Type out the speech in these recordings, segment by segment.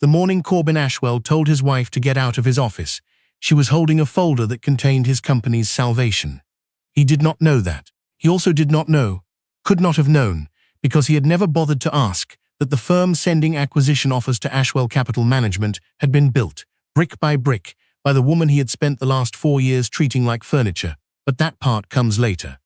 The morning Corbin Ashwell told his wife to get out of his office, she was holding a folder that contained his company's salvation. He did not know that. He also did not know, could not have known, because he had never bothered to ask, that the firm sending acquisition offers to Ashwell Capital Management had been built, brick by brick, by the woman he had spent the last 4 years treating like furniture. But that part comes later.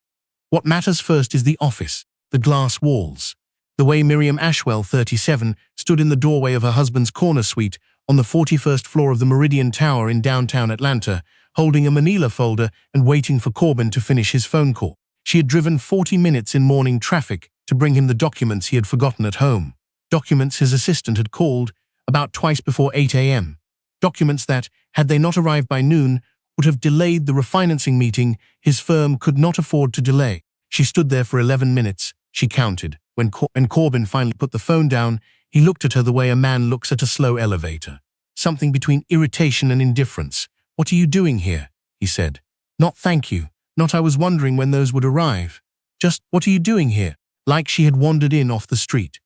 What matters first is the office, the glass walls. The way Miriam Ashwell, 37, stood in the doorway of her husband's corner suite on the 41st floor of the Meridian Tower in downtown Atlanta, holding a manila folder and waiting for Corbin to finish his phone call. She had driven 40 minutes in morning traffic to bring him the documents he had forgotten at home. Documents his assistant had called about twice before 8 a.m. Documents that, had they not arrived by noon, would have delayed the refinancing meeting his firm could not afford to delay. She stood there for 11 minutes, she counted. When Corbin finally put the phone down, he looked at her the way a man looks at a slow elevator. Something between irritation and indifference. "What are you doing here?" he said. "Not thank you. Not I was wondering when those would arrive. Just, what are you doing here?" Like she had wandered in off the street.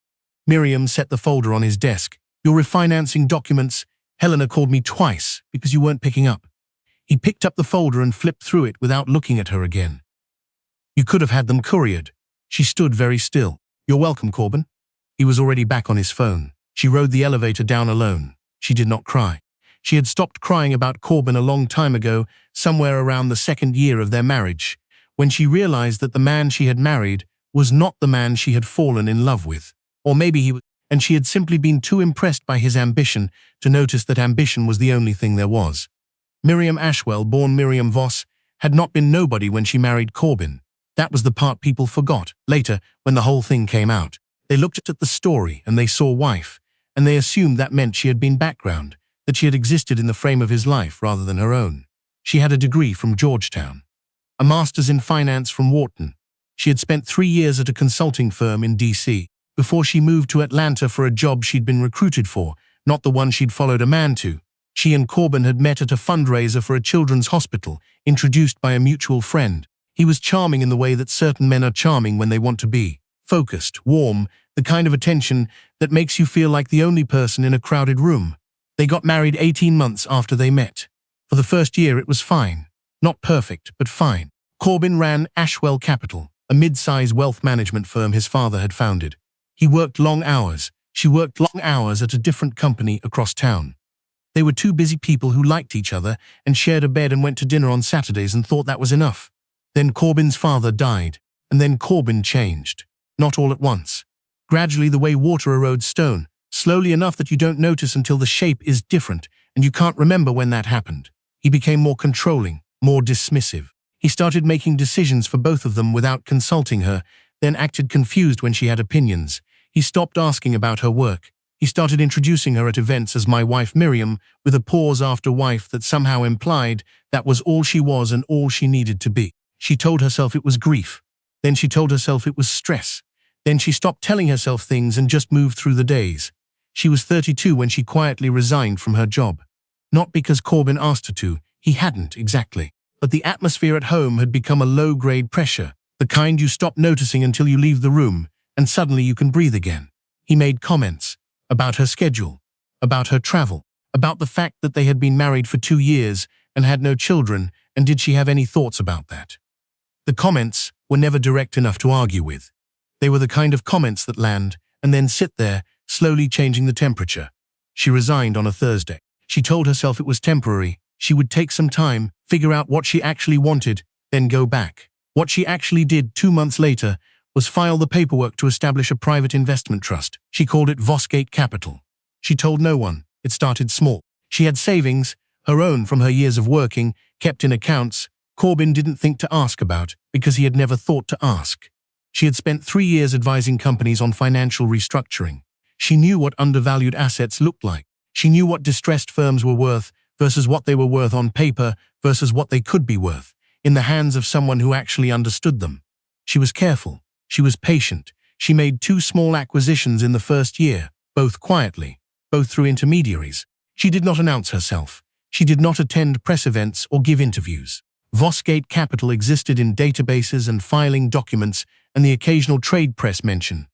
Miriam set the folder on his desk. "Your refinancing documents. Helena called me twice because you weren't picking up." He picked up the folder and flipped through it without looking at her again. "You could have had them couriered." She stood very still. "You're welcome, Corbin." He was already back on his phone. She rode the elevator down alone. She did not cry. She had stopped crying about Corbin a long time ago, somewhere around the 2nd year of their marriage, when she realized that the man she had married was not the man she had fallen in love with. Or maybe he was, and she had simply been too impressed by his ambition to notice that ambition was the only thing there was. Miriam Ashwell, born Miriam Voss, had not been nobody when she married Corbin. That was the part people forgot. Later, when the whole thing came out, they looked at the story and they saw wife, and they assumed that meant she had been background, that she had existed in the frame of his life rather than her own. She had a degree from Georgetown, a master's in finance from Wharton. She had spent 3 years at a consulting firm in D.C. before she moved to Atlanta for a job she'd been recruited for, not the one she'd followed a man to. She and Corbin had met at a fundraiser for a children's hospital, introduced by a mutual friend. He was charming in the way that certain men are charming when they want to be. Focused, warm, the kind of attention that makes you feel like the only person in a crowded room. They got married 18 months after they met. For the first year it was fine. Not perfect, but fine. Corbin ran Ashwell Capital, a mid-size wealth management firm his father had founded. He worked long hours. She worked long hours at a different company across town. They were two busy people who liked each other and shared a bed and went to dinner on Saturdays and thought that was enough. Then Corbin's father died, and then Corbin changed. Not all at once. Gradually, the way water erodes stone, slowly enough that you don't notice until the shape is different and you can't remember when that happened. He became more controlling, more dismissive. He started making decisions for both of them without consulting her, then acted confused when she had opinions. He stopped asking about her work. He started introducing her at events as my wife Miriam, with a pause after wife that somehow implied that was all she was and all she needed to be. She told herself it was grief. Then she told herself it was stress. Then she stopped telling herself things and just moved through the days. She was 32 when she quietly resigned from her job. Not because Corbin asked her to, he hadn't exactly. But the atmosphere at home had become a low-grade pressure, the kind you stop noticing until you leave the room, and suddenly you can breathe again. He made comments about her schedule, about her travel, about the fact that they had been married for 2 years and had no children, and did she have any thoughts about that? The comments were never direct enough to argue with. They were the kind of comments that land and then sit there, slowly changing the temperature. She resigned on a Thursday. She told herself it was temporary. She would take some time, figure out what she actually wanted, then go back. What she actually did 2 months later was file the paperwork to establish a private investment trust. She called it Vossgate Capital. She told no one. It started small. She had savings, her own from her years of working, kept in accounts Corbin didn't think to ask about because he had never thought to ask. She had spent 3 years advising companies on financial restructuring. She knew what undervalued assets looked like. She knew what distressed firms were worth versus what they were worth on paper versus what they could be worth in the hands of someone who actually understood them. She was careful. She was patient. She made 2 small acquisitions in the first year, both quietly, both through intermediaries. She did not announce herself. She did not attend press events or give interviews. Vossgate Capital existed in databases and filing documents and the occasional trade press mention.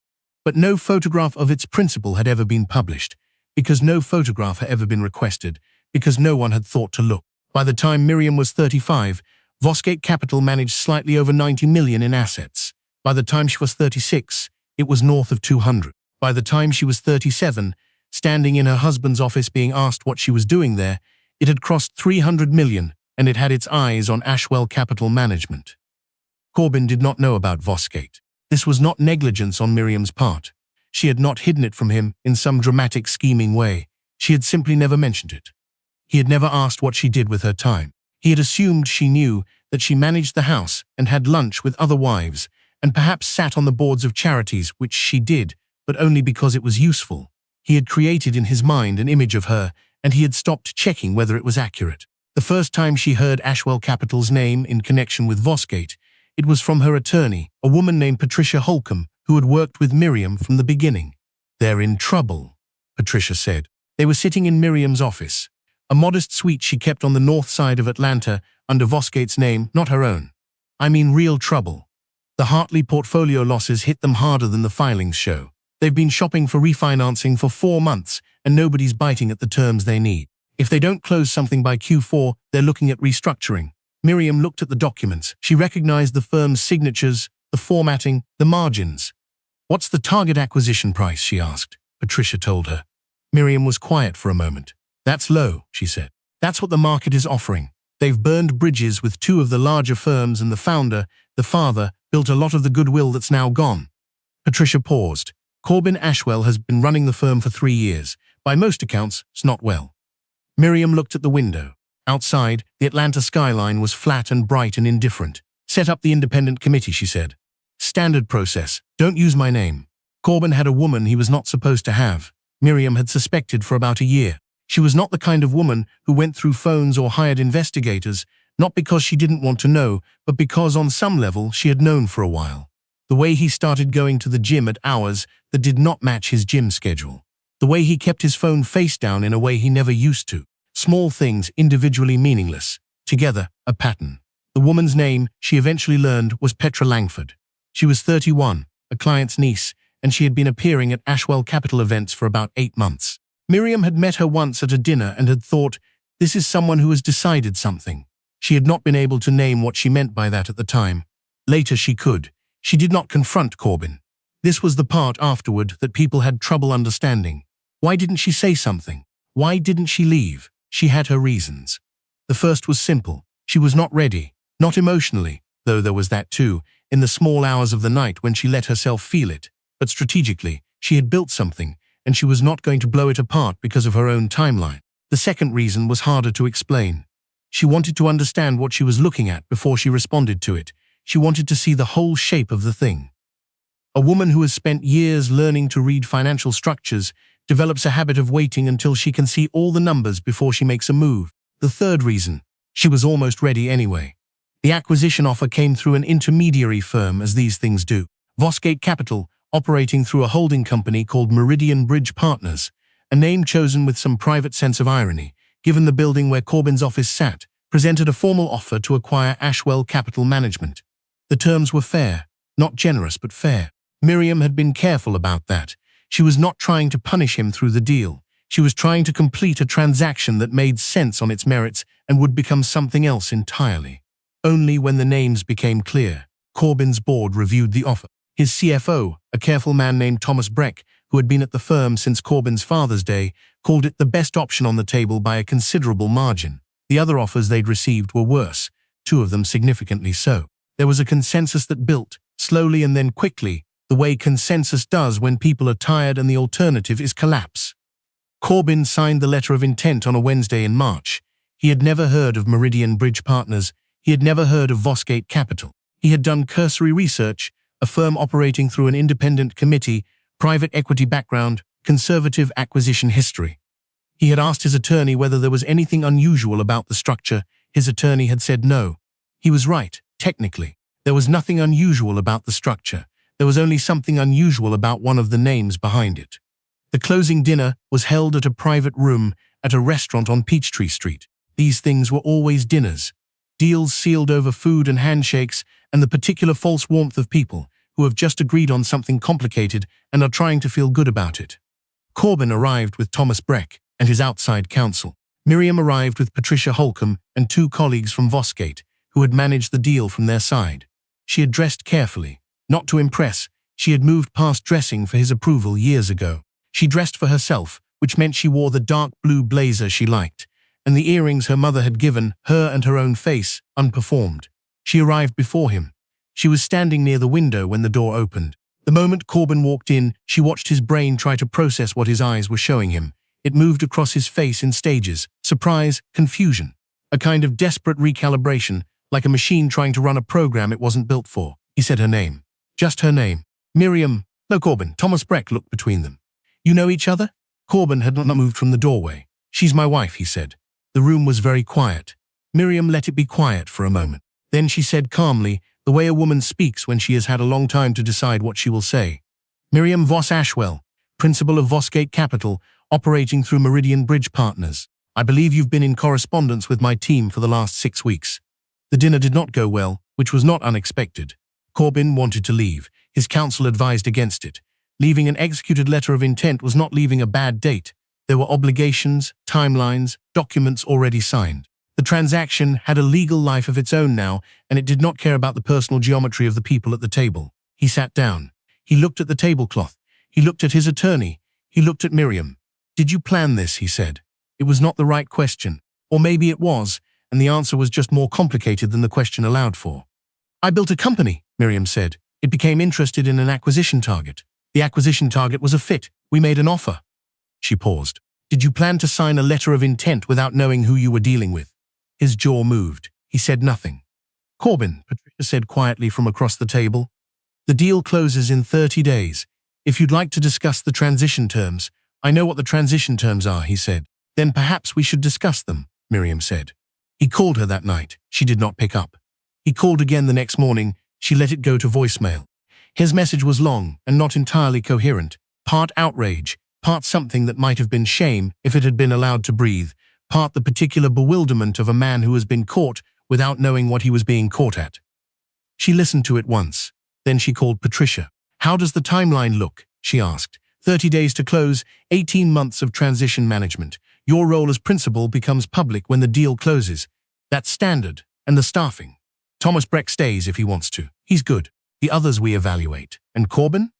But no photograph of its principal had ever been published. because no photograph had ever been requested, because no one had thought to look. By the time Miriam was 35, Vosgate Capital managed slightly over 90 million in assets. By the time she was 36, it was north of 200. By the time she was 37, standing in her husband's office being asked what she was doing there, it had crossed 300 million, and it had its eyes on Ashwell Capital Management. Corbyn did not know about Vosgate. This was not negligence on Miriam's part. She had not hidden it from him in some dramatic scheming way. She had simply never mentioned it. He had never asked what she did with her time. He had assumed she knew that she managed the house and had lunch with other wives, and perhaps sat on the boards of charities, which she did, but only because it was useful. He had created in his mind an image of her, and he had stopped checking whether it was accurate. The first time she heard Ashwell Capital's name in connection with Vosgate, it was from her attorney, a woman named Patricia Holcomb, who had worked with Miriam from the beginning. "They're in trouble," Patricia said. They were sitting in Miriam's office, a modest suite she kept on the north side of Atlanta under Vosgate's name, not her own. "I mean real trouble. The Hartley portfolio losses hit them harder than the filings show. They've been shopping for refinancing for 4 months, and nobody's biting at the terms they need. If they don't close something by Q4, they're looking at restructuring." Miriam looked at the documents. She recognized the firm's signatures, the formatting, the margins. "What's the target acquisition price?" she asked. Patricia told her. Miriam was quiet for a moment. "That's low," she said. "That's what the market is offering. They've burned bridges with 2 of the larger firms, and the founder, the father, built a lot of the goodwill that's now gone." Patricia paused. "Corbyn Ashwell has been running the firm for 3 years. By most accounts, it's not well." Miriam looked at the window. Outside, the Atlanta skyline was flat and bright and indifferent. "Set up the independent committee," she said. "Standard process. Don't use my name." Corbyn had a woman he was not supposed to have. Miriam had suspected for about a year. She was not the kind of woman who went through phones or hired investigators, not because she didn't want to know, but because on some level she had known for a while. The way he started going to the gym at hours that did not match his gym schedule. The way he kept his phone face down in a way he never used to. Small things, individually meaningless. Together, a pattern. The woman's name, she eventually learned, was Petra Langford. She was 31, a client's niece, and she had been appearing at Ashwell Capital events for about 8 months. Miriam had met her once at a dinner and had thought, this is someone who has decided something. She had not been able to name what she meant by that at the time. Later she could. She did not confront Corbyn. This was the part afterward that people had trouble understanding. Why didn't she say something? Why didn't she leave? She had her reasons. The first was simple. She was not ready, not emotionally, though there was that too, in the small hours of the night when she let herself feel it. But strategically, she had built something, and she was not going to blow it apart because of her own timeline. The second reason was harder to explain. She wanted to understand what she was looking at before she responded to it. She wanted to see the whole shape of the thing. A woman who has spent years learning to read financial structures develops a habit of waiting until she can see all the numbers before she makes a move. The third reason, she was almost ready anyway. The acquisition offer came through an intermediary firm, as these things do. Vosgate Capital, operating through a holding company called Meridian Bridge Partners, a name chosen with some private sense of irony, given the building where Corbyn's office sat, presented a formal offer to acquire Ashwell Capital Management. The terms were fair, not generous but fair. Miriam had been careful about that. She was not trying to punish him through the deal. She was trying to complete a transaction that made sense on its merits and would become something else entirely. Only when the names became clear, Corbyn's board reviewed the offer. His CFO, a careful man named Thomas Breck, who had been at the firm since Corbyn's father's day, called it the best option on the table by a considerable margin. The other offers they'd received were worse, 2 of them significantly so. There was a consensus that built, slowly and then quickly, the way consensus does when people are tired and the alternative is collapse. Corbyn signed the letter of intent on a Wednesday in March. He had never heard of Meridian Bridge Partners. He had never heard of Vosgate Capital. He had done cursory research, a firm operating through an independent committee, private equity background, conservative acquisition history. He had asked his attorney whether there was anything unusual about the structure. His attorney had said no. He was right, technically. There was nothing unusual about the structure. There was only something unusual about one of the names behind it. The closing dinner was held at a private room at a restaurant on Peachtree Street. These things were always dinners. Deals sealed over food and handshakes and the particular false warmth of people who have just agreed on something complicated and are trying to feel good about it. Corbin arrived with Thomas Breck and his outside counsel. Miriam arrived with Patricia Holcomb and 2 colleagues from Vosgate, who had managed the deal from their side. She had dressed carefully. Not to impress, she had moved past dressing for his approval years ago. She dressed for herself, which meant she wore the dark blue blazer she liked, and the earrings her mother had given her and her own face, unperformed. She arrived before him. She was standing near the window when the door opened. The moment Corbin walked in, she watched his brain try to process what his eyes were showing him. It moved across his face in stages: surprise, confusion, a kind of desperate recalibration, like a machine trying to run a program it wasn't built for. He said her name. Just her name. Miriam. No, Corbin. Thomas Breck looked between them. You know each other? Corbin had not moved from the doorway. She's my wife, he said. The room was very quiet. Miriam let it be quiet for a moment. Then she said calmly, the way a woman speaks when she has had a long time to decide what she will say. Miriam Voss Ashwell, principal of Vosgate Capital, operating through Meridian Bridge Partners. I believe you've been in correspondence with my team for the last 6 weeks. The dinner did not go well, which was not unexpected. Corbin wanted to leave. His counsel advised against it. Leaving an executed letter of intent was not leaving a bad date. There were obligations, timelines, documents already signed. The transaction had a legal life of its own now, and it did not care about the personal geometry of the people at the table. He sat down. He looked at the tablecloth. He looked at his attorney. He looked at Miriam. Did you plan this? He said. It was not the right question. Or maybe it was, and the answer was just more complicated than the question allowed for. I built a company, Miriam said. It became interested in an acquisition target. The acquisition target was a fit. We made an offer. She paused. Did you plan to sign a letter of intent without knowing who you were dealing with? His jaw moved. He said nothing. Corbin, Patricia said quietly from across the table. The deal closes in 30 days. If you'd like to discuss the transition terms, I know what the transition terms are, he said. Then perhaps we should discuss them, Miriam said. He called her that night. She did not pick up. He called again the next morning. She let it go to voicemail. His message was long and not entirely coherent. Part outrage, part something that might have been shame if it had been allowed to breathe, part the particular bewilderment of a man who has been caught without knowing what he was being caught at. She listened to it once. Then she called Patricia. How does the timeline look? She asked. 30 days to close, 18 months of transition management. Your role as principal becomes public when the deal closes. That's standard. And the staffing. Thomas Breck stays if he wants to. He's good. The others we evaluate. And Corbin?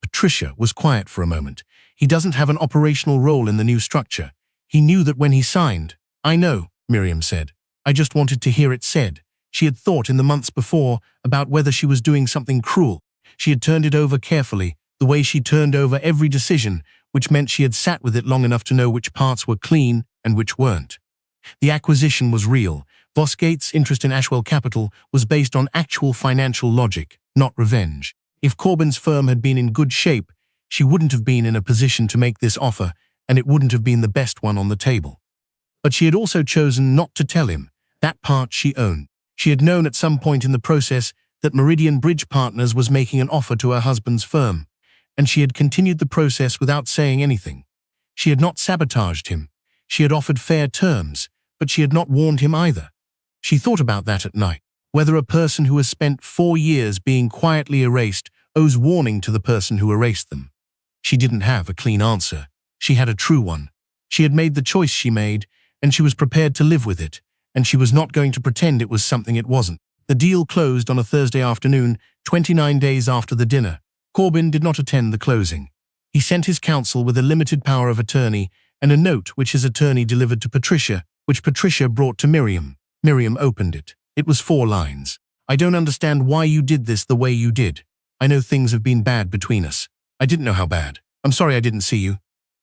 Patricia was quiet for a moment. He doesn't have an operational role in the new structure. He knew that when he signed. I know, Miriam said. I just wanted to hear it said. She had thought in the months before about whether she was doing something cruel. She had turned it over carefully, the way she turned over every decision, which meant she had sat with it long enough to know which parts were clean and which weren't. The acquisition was real. Vosgate's interest in Ashwell Capital was based on actual financial logic, not revenge. If Corbin's firm had been in good shape, she wouldn't have been in a position to make this offer, and it wouldn't have been the best one on the table. But she had also chosen not to tell him. That part she owned. She had known at some point in the process that Meridian Bridge Partners was making an offer to her husband's firm, and she had continued the process without saying anything. She had not sabotaged him. She had offered fair terms, but she had not warned him either. She thought about that at night, whether a person who has spent 4 years being quietly erased owes warning to the person who erased them. She didn't have a clean answer. She had a true one. She had made the choice she made, and she was prepared to live with it, and she was not going to pretend it was something it wasn't. The deal closed on a Thursday afternoon, 29 days after the dinner. Corbin did not attend the closing. He sent his counsel with a limited power of attorney and a note which his attorney delivered to Patricia, which Patricia brought to Miriam. Miriam opened it. It was 4 lines. I don't understand why you did this the way you did. I know things have been bad between us. I didn't know how bad. I'm sorry I didn't see you.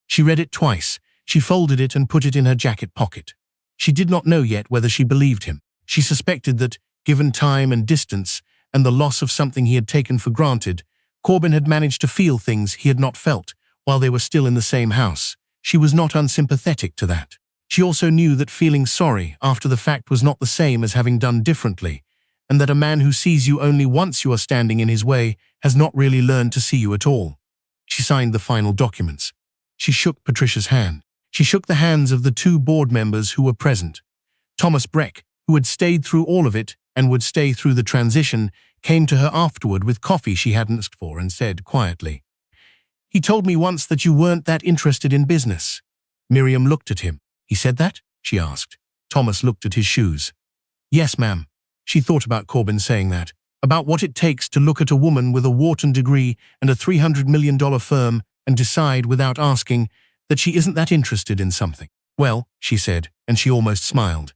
She read it twice. She folded it and put it in her jacket pocket. She did not know yet whether she believed him. She suspected that, given time and distance, and the loss of something he had taken for granted, Corbin had managed to feel things he had not felt while they were still in the same house. She was not unsympathetic to that. She also knew that feeling sorry after the fact was not the same as having done differently, and that a man who sees you only once you are standing in his way has not really learned to see you at all. She signed the final documents. She shook Patricia's hand. She shook the hands of the 2 board members who were present. Thomas Breck, who had stayed through all of it and would stay through the transition, came to her afterward with coffee she hadn't asked for and said quietly, He told me once that you weren't that interested in business. Miriam looked at him. He said that? She asked. Thomas looked at his shoes. Yes, ma'am. She thought about Corbin saying that. About what it takes to look at a woman with a Wharton degree and a $300 million firm and decide without asking that she isn't that interested in something. Well, she said, and she almost smiled.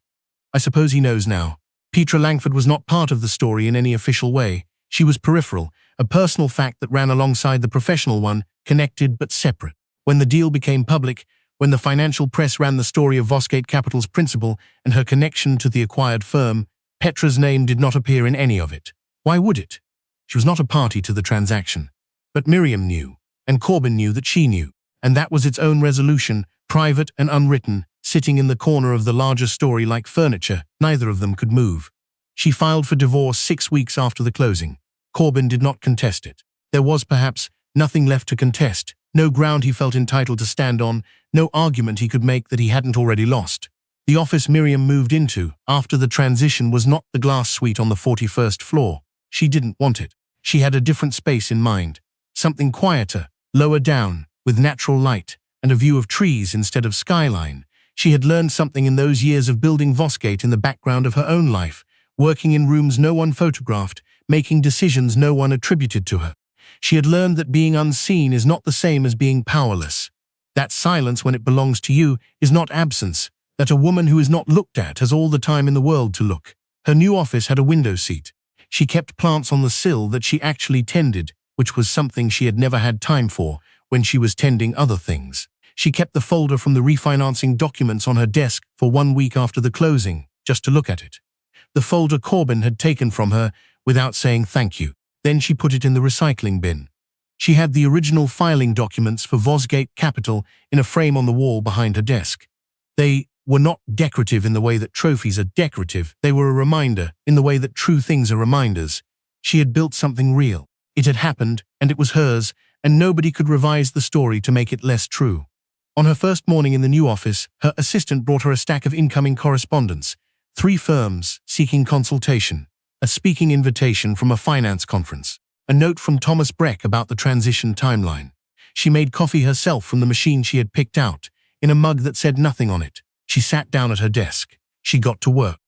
I suppose he knows now. Petra Langford was not part of the story in any official way. She was peripheral, a personal fact that ran alongside the professional one, connected but separate. When the deal became public, when the financial press ran the story of Vosgate Capital's principal and her connection to the acquired firm, Petra's name did not appear in any of it. Why would it? She was not a party to the transaction. But Miriam knew, and Corbin knew that she knew, and that was its own resolution, private and unwritten, sitting in the corner of the larger story like furniture. Neither of them could move. She filed for divorce 6 weeks after the closing. Corbin did not contest it. There was, perhaps, nothing left to contest, no ground he felt entitled to stand on, no argument he could make that he hadn't already lost. The office Miriam moved into after the transition was not the glass suite on the 41st floor. She didn't want it. She had a different space in mind. Something quieter, lower down, with natural light, and a view of trees instead of skyline. She had learned something in those years of building Vosgate in the background of her own life, working in rooms no one photographed, making decisions no one attributed to her. She had learned that being unseen is not the same as being powerless. That silence when it belongs to you is not absence, that a woman who is not looked at has all the time in the world to look. Her new office had a window seat. She kept plants on the sill that she actually tended, which was something she had never had time for when she was tending other things. She kept the folder from the refinancing documents on her desk for 1 week after the closing, just to look at it. The folder Corbin had taken from her without saying thank you. Then she put it in the recycling bin. She had the original filing documents for Vosgate Capital in a frame on the wall behind her desk. They were not decorative in the way that trophies are decorative. They were a reminder in the way that true things are reminders. She had built something real. It had happened, and it was hers, and nobody could revise the story to make it less true. On her first morning in the new office, her assistant brought her a stack of incoming correspondence, 3 firms seeking consultation, a speaking invitation from a finance conference, a note from Thomas Breck about the transition timeline. She made coffee herself from the machine she had picked out, in a mug that said nothing on it. She sat down at her desk. She got to work.